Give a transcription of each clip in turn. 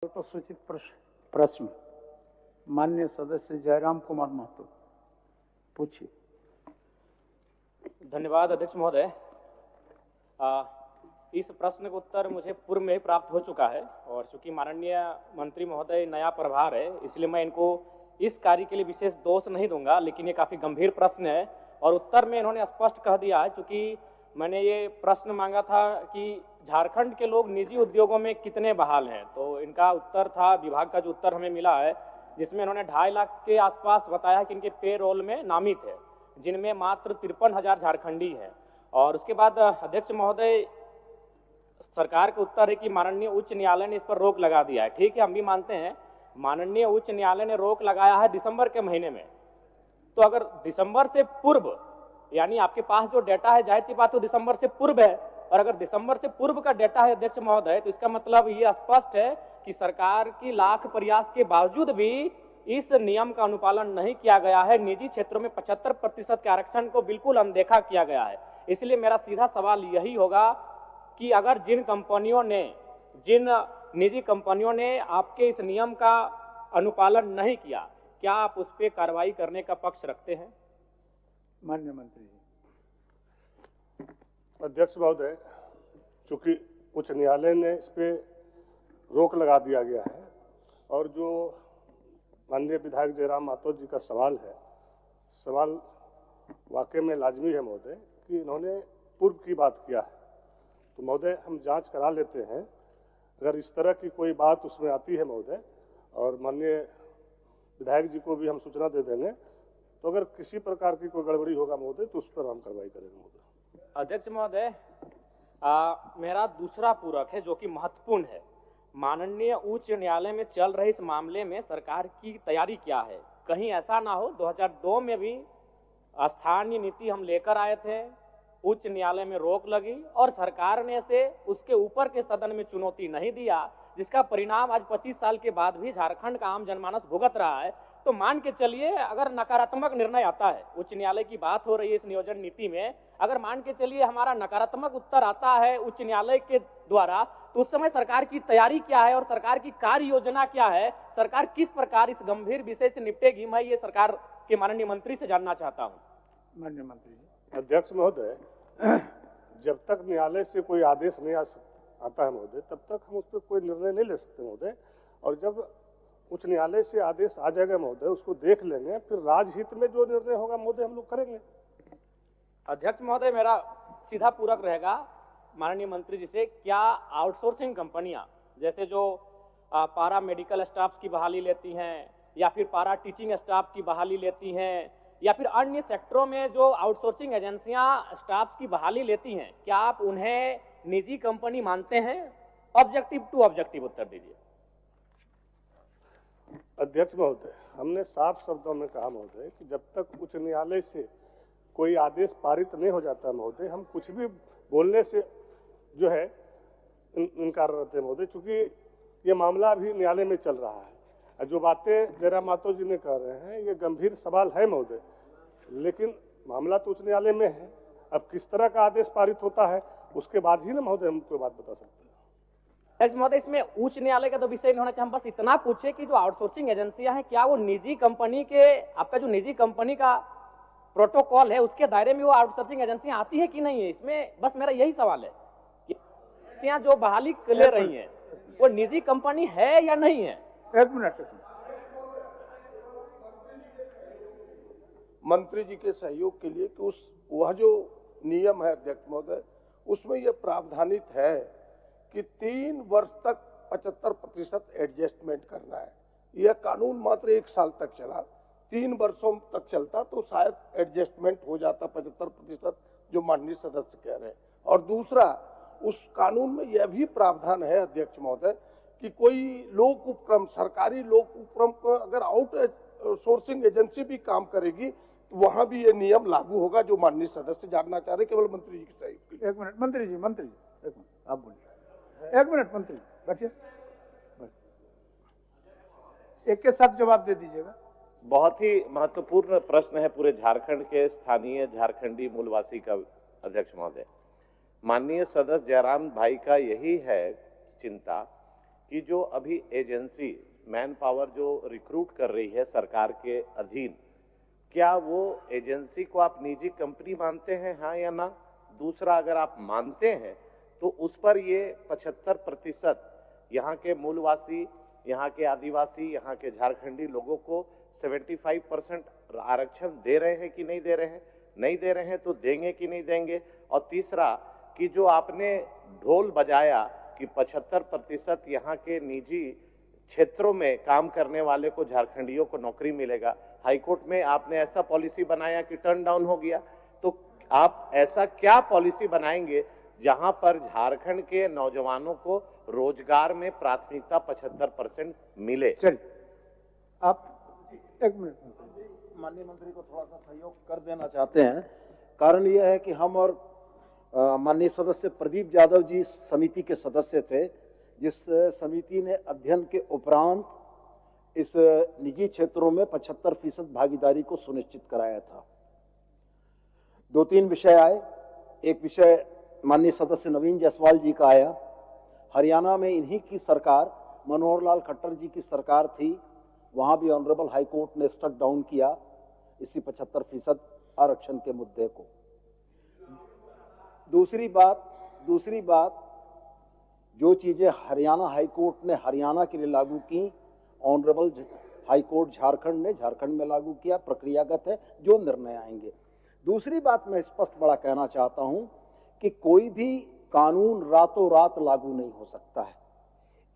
पर सूचित प्रश्न माननीय सदस्य जयराम कुमार महतो, पूछिए। धन्यवाद अध्यक्ष महोदय। इस प्रश्न का उत्तर मुझे पूर्व में ही प्राप्त हो चुका है और चूंकि माननीय मंत्री महोदय नया प्रभार है, इसलिए मैं इनको इस कार्य के लिए विशेष दोष नहीं दूंगा, लेकिन ये काफी गंभीर प्रश्न है और उत्तर में इन्होंने स्पष्ट कह दिया है। चूंकि मैंने ये प्रश्न मांगा था कि झारखंड के लोग निजी उद्योगों में कितने बहाल हैं, तो इनका उत्तर था, विभाग का जो उत्तर हमें मिला है, जिसमें इन्होंने 2.5 लाख के आसपास बताया कि इनके पे रोल में नामित है, जिनमें मात्र 53,000 झारखंडी हैं। और उसके बाद अध्यक्ष महोदय, सरकार का उत्तर है कि माननीय उच्च न्यायालय ने इस पर रोक लगा दिया है। ठीक है, हम भी मानते हैं माननीय उच्च न्यायालय ने रोक लगाया है दिसंबर के महीने में, तो अगर दिसंबर से पूर्व, यानी आपके पास जो डेटा है, जाहिर सी बात तो दिसंबर से पूर्व है, और अगर दिसंबर से पूर्व का डेटा है अध्यक्ष महोदय, तो इसका मतलब ये स्पष्ट है कि सरकार की लाख प्रयास के बावजूद भी इस नियम का अनुपालन नहीं किया गया है। निजी क्षेत्रों में 75% के आरक्षण को बिल्कुल अनदेखा किया गया है। इसलिए मेरा सीधा सवाल यही होगा कि अगर जिन निजी कंपनियों ने आपके इस नियम का अनुपालन नहीं किया, क्या आप उस पर कार्रवाई करने का पक्ष रखते हैं? माननीय मंत्री जी। अध्यक्ष महोदय, चूंकि उच्च न्यायालय ने इस पे रोक लगा दिया गया है और जो माननीय विधायक जयराम महतो जी का सवाल है, सवाल वाकई में लाजमी है महोदय कि इन्होंने पूर्व की बात किया है, तो महोदय हम जांच करा लेते हैं। अगर इस तरह की कोई बात उसमें आती है महोदय, और माननीय विधायक जी को भी हम सूचना दे देंगे, तो अगर किसी प्रकार की कोई गड़बड़ी होगा महोदय तो उस पर हम कार्रवाई करेंगे महोदय। अध्यक्ष महोदय, मेरा दूसरा पूरक है जो कि महत्वपूर्ण है। माननीय उच्च न्यायालय में चल रहे इस मामले में सरकार की तैयारी क्या है? कहीं ऐसा ना हो 2002 में भी स्थानीय नीति हम लेकर आए थे, उच्च न्यायालय में रोक लगी और सरकार ने से उसके ऊपर के सदन में चुनौती नहीं दिया, जिसका परिणाम आज 25 साल के बाद भी झारखंड का आम जनमानस भुगत रहा है। तो मान के चलिए अगर नकारात्मक निर्णय आता है, उच्च न्यायालय की बात हो रही है इस नियोजन नीति में, अगर मान के चलिए हमारा नकारात्मक उत्तर आता है उच्च न्यायालय के द्वारा, तो उस समय सरकार की तैयारी क्या है और सरकार की कार्य योजना क्या है? सरकार किस प्रकार इस गंभीर विषय से निपटेगी? मैं ये सरकार के माननीय मंत्री से जानना चाहता हूँ। माननीय मंत्री जी। अध्यक्ष महोदय, जब तक न्यायालय से कोई आदेश नहीं आता है महोदय, तब तक हम उस पर कोई निर्णय नहीं ले सकते महोदय, और जब उच्च न्यायालय से आदेश आ जाएगा महोदय, उसको देख लेंगे, फिर राजहित में जो निर्णय होगा महोदय हम लोग करेंगे। अध्यक्ष महोदय, मेरा सीधा पूरक रहेगा माननीय मंत्री जी से, क्या आउटसोर्सिंग कंपनियां जैसे जो पारा मेडिकल स्टाफ की बहाली लेती हैं या फिर पारा टीचिंग स्टाफ की बहाली लेती हैं या फिर अन्य सेक्टरों में जो आउटसोर्सिंग एजेंसियां स्टाफ की बहाली लेती हैं, क्या आप उन्हें निजी कंपनी मानते हैं? ऑब्जेक्टिव टू ऑब्जेक्टिव उत्तर दीजिए। अध्यक्ष महोदय, हमने साफ शब्दों में कहा महोदय कि जब तक उच्च न्यायालय से कोई आदेश पारित नहीं हो जाता महोदय, हम कुछ भी बोलने से जो है इनकार रहते हैं महोदय, क्योंकि ये मामला अभी न्यायालय में चल रहा है। जो बातें जयराम महतो जी ने कह रहे हैं ये गंभीर सवाल है महोदय, लेकिन मामला तो उच्च न्यायालय में है। अब किस तरह का आदेश पारित होता है उसके बाद ही ना महोदय हम कोई बात बता सकते हैं। अध्यक्ष महोदय, इसमें उच्च न्यायालय का तो विषय नहीं होना चाहिए, हम बस इतना पूछे कि जो आउटसोर्सिंग एजेंसियां हैं, क्या वो निजी कंपनी के, आपका जो निजी कंपनी का प्रोटोकॉल है उसके दायरे में वो आउटसोर्सिंग एजेंसियां आती है कि नहीं है? इसमें बस मेरा यही सवाल है कि एजेंसियां जो बहाली ले रही हैं वो निजी कंपनी है या नहीं है? एक मिनट। मंत्री जी के सहयोग के लिए कि वह जो नियम है अध्यक्ष महोदय, उसमें यह प्रावधानित है कि 3 वर्ष तक 75% एडजस्टमेंट करना है। यह कानून मात्र 1 साल तक चला, 3 वर्षों तक चलता तो शायद एडजस्टमेंट हो जाता 75%, जो माननीय सदस्य कह रहे हैं। और दूसरा, उस कानून में यह भी प्रावधान है अध्यक्ष महोदय कि कोई लोक उपक्रम, सरकारी लोक उपक्रम को अगर आउटसोर्सिंग एजेंसी भी काम करेगी तो वहां भी ये नियम लागू होगा, जो माननीय सदस्य जानना चाह रहे, केवल मंत्री जी के सहयोग के लिए। एक मिनट मंत्री जी, एक मिनट आप बोलिए। एक मिनट मंत्री बैठिए, एक के साथ जवाब दे दीजिएगा। बहुत ही महत्वपूर्ण प्रश्न है पूरे झारखंड के स्थानीय झारखंडी मूलवासी का अध्यक्ष महोदय। माननीय सदस्य जयराम भाई का यही है चिंता कि जो अभी एजेंसी मैन पावर जो रिक्रूट कर रही है सरकार के अधीन, क्या वो एजेंसी को आप निजी कंपनी मानते हैं, हाँ या ना? दूसरा, अगर आप मानते हैं तो उस पर ये 75% यहाँ के मूलवासी, यहाँ के आदिवासी, यहाँ के झारखंडी लोगों को 75% आरक्षण दे रहे हैं कि नहीं दे रहे हैं? नहीं दे रहे हैं तो देंगे कि नहीं देंगे? और तीसरा, कि जो आपने ढोल बजाया कि 75% यहाँ के निजी क्षेत्रों में काम करने वाले को, झारखंडियों को नौकरी मिलेगा, हाईकोर्ट में आपने ऐसा पॉलिसी बनाया कि टर्न डाउन हो गया, तो आप ऐसा क्या पॉलिसी बनाएंगे जहां पर झारखंड के नौजवानों को रोजगार में प्राथमिकता 75% मिले? चलिए, आप एक मिनट। माननीय मंत्री को थोड़ा सा सहयोग कर देना चाहते हैं। कारण यह है कि हम और माननीय सदस्य प्रदीप यादव जी समिति के सदस्य थे, जिस समिति ने अध्ययन के उपरांत इस निजी क्षेत्रों में 75% भागीदारी को सुनिश्चित कराया था। 2-3 विषय आए। एक विषय माननीय सदस्य नवीन जायसवाल जी का आया। हरियाणा में इन्हीं की सरकार, मनोहर लाल खट्टर जी की सरकार थी, वहां भी ऑनरेबल हाई कोर्ट ने स्ट्रक डाउन किया इसी 75% आरक्षण के मुद्दे को। दूसरी बात, जो चीजें हरियाणा हाई कोर्ट ने हरियाणा के लिए लागू की, ऑनरेबल हाई कोर्ट झारखंड ने झारखंड में लागू किया, प्रक्रियागत है, जो निर्णय आएंगे। दूसरी बात मैं स्पष्ट बड़ा कहना चाहता हूं कि कोई भी कानून रातों रात लागू नहीं हो सकता है।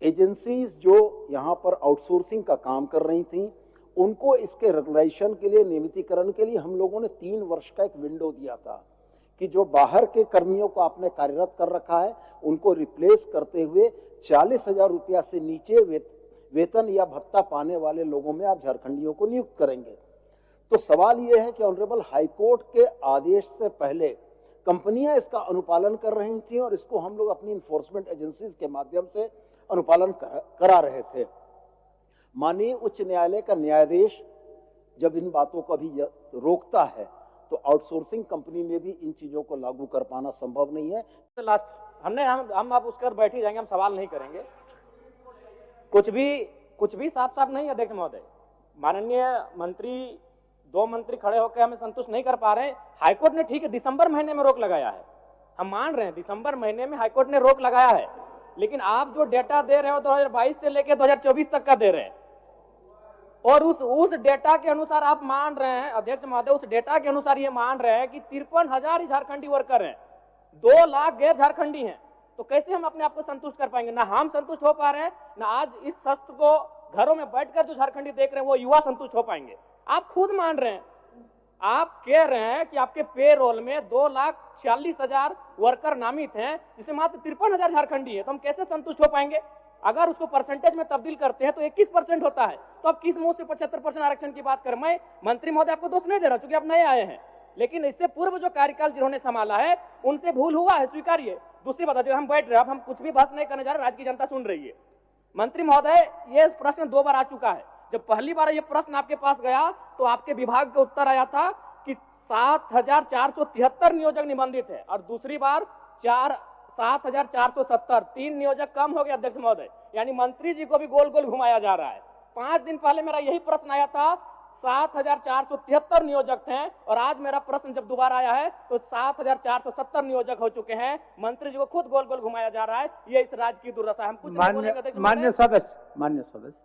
एजेंसीज जो यहां पर आउटसोर्सिंग का काम कर रही थी, उनको इसके रेगुलेशन के लिए, नियमितीकरण के लिए हम लोगों ने 3 वर्ष का एक विंडो दिया था कि जो बाहर के कर्मियों को आपने कार्यरत कर रखा है, उनको रिप्लेस करते हुए 40,000 रुपया से नीचे वेतन या भत्ता पाने वाले लोगों में आप झारखंडियों को नियुक्त करेंगे। तो सवाल यह है कि ऑनरेबल हाईकोर्ट के आदेश से पहले कंपनियां इसका अनुपालन कर रही थी और इसको हम लोग अपनी इन्फोर्समेंट एजेंसीज के माध्यम से अनुपालन करा रहे थे। माननीय उच्च न्यायालय का न्यायाधीश जब इन बातों को भी रोकता है, तो आउटसोर्सिंग कंपनी में भी इन चीजों को लागू कर पाना संभव नहीं है। लास्ट हम आप उसके बाद बैठ ही जाएंगे, हम सवाल नहीं करेंगे। कुछ भी साफ नहीं, अध्यक्ष महोदय। माननीय मंत्री, 2 मंत्री खड़े होकर हमें संतुष्ट नहीं कर पा रहे। हाईकोर्ट ने, ठीक है, दिसंबर महीने में रोक लगाया है, हम मान रहे हैं, दिसंबर महीने में हाईकोर्ट ने रोक लगाया है, लेकिन आप जो डेटा दे रहे हो 2022 से लेकर 2024 तक का दे रहे हैं, और उस डेटा के अनुसार आप मान रहे हैं, अध्यक्ष महोदय, उस डेटा के अनुसार ये मान रहे हैं कि 53,000 ही झारखंडी वर्कर हैं, 2 लाख गैर झारखंडी हैं। तो कैसे हम अपने आप को संतुष्ट कर पाएंगे? ना हम संतुष्ट हो पा रहे हैं, ना आज इस सत्र को घरों में बैठकर जो झारखंडी देख रहे हैं वो युवा संतुष्ट हो पाएंगे। आप खुद मान रहे हैं, आप कह रहे हैं कि आपके पेरोल में 2,40,000 वर्कर नामित हैं, जिसमें मात्र 53,000 झारखंडी है। तो हम कैसे संतुष्ट हो पाएंगे? अगर उसको परसेंटेज में तब्दील करते हैं तो 21% होता है। तो अब किस मुंह से 75% आरक्षण की बात करें? मैं मंत्री महोदय आपको दोष नहीं दे रहा, क्योंकि आप नए आए हैं, लेकिन इससे पूर्व जो कार्यकाल जिन्होंने संभाला है उनसे भूल हुआ है, स्वीकारिए। दूसरी बात, हम बैठ रहे हैं, अब हम कुछ भी बहस नहीं करने जा रहे, राज्य की जनता सुन रही है। मंत्री महोदय, ये प्रश्न 2 बार आ चुका है। जब पहली बार ये प्रश्न आपके पास गया तो आपके विभाग का उत्तर आया था कि 7,473 नियोजक निबंधित है, और दूसरी बार 7,470, 3 नियोजक कम हो गए अध्यक्ष महोदय। यानी मंत्री जी को भी गोल गोल घुमाया जा रहा है। 5 दिन पहले मेरा यही प्रश्न आया था, 7,473 नियोजक थे, और आज मेरा प्रश्न जब दोबारा आया है तो 7,470 नियोजक हो चुके हैं। मंत्री जी को खुद गोल गोल घुमाया जा रहा है। ये इस राज्य की दुर्दशा है। हम कुछ नहीं बोलेंगे अध्यक्ष महोदय। मान्य सदस्य